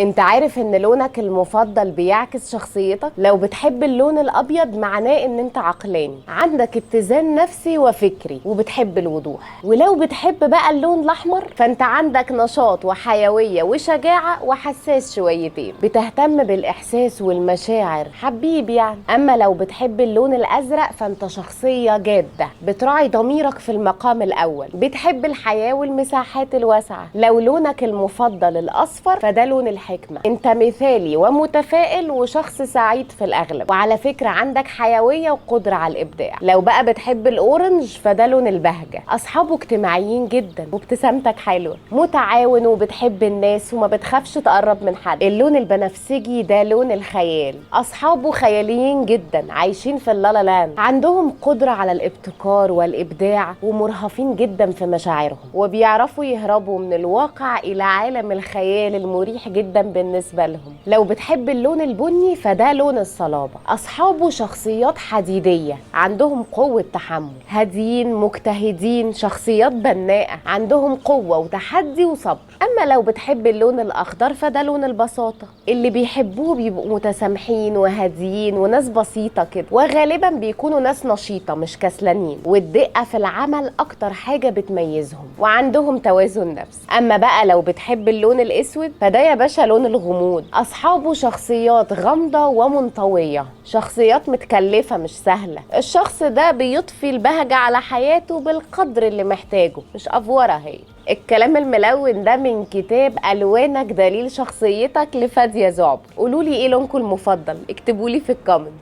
انت عارف ان لونك المفضل بيعكس شخصيتك؟ لو بتحب اللون الابيض معناه ان انت عقلاني، عندك اتزان نفسي وفكري وبتحب الوضوح. ولو بتحب بقى اللون الاحمر فانت عندك نشاط وحيوية وشجاعة وحساس شويتين، بتهتم بالاحساس والمشاعر، حبيب يعني. اما لو بتحب اللون الازرق فانت شخصية جادة، بتراعي ضميرك في المقام الاول، بتحب الحياة والمساحات الواسعة. لو لونك المفضل الاصفر فده لون الحكمة، انت مثالي ومتفائل وشخص سعيد في الاغلب، وعلى فكرة عندك حيوية وقدرة على الابداع. لو بقى بتحب الاورنج فده لون البهجة، اصحابه اجتماعيين جدا وابتسامتك حلوة، متعاون وبتحب الناس وما بتخافش تقرب من حد. اللون البنفسجي ده لون الخيال، اصحابه خياليين جدا، عايشين في اللالا لاند، عندهم قدرة على الابتكار والابداع ومرهفين جدا في مشاعرهم، وبيعرفوا يهربوا من الواقع الى عالم الخيال المريح جدا بالنسبة لهم. لو بتحب اللون البني فده لون الصلابة، أصحابه شخصيات حديدية، عندهم قوة تحمل، هاديين مجتهدين، شخصيات بناءة، عندهم قوة وتحدي وصبر. أما لو بتحب اللون الأخضر فده لون البساطة، اللي بيحبوه بيبقوا متسامحين وهاديين وناس بسيطة كده، وغالبا بيكونوا ناس نشيطة مش كسلانين، والدقة في العمل أكتر حاجة بتميزهم، وعندهم توازن نفس. أما بقى لو بتحب اللون الأسود فده يا باشا لون الغموض، أصحابه شخصيات غامضة ومنطوية، شخصيات متكلفة مش سهلة. الشخص ده بيضفي البهجة على حياته بالقدر اللي محتاجه، مش أفورة هي. الكلام الملون ده من كتاب ألوانك دليل شخصيتك لفادية زعب. قولولي ايه لونكم المفضل، اكتبولي في الكومنت.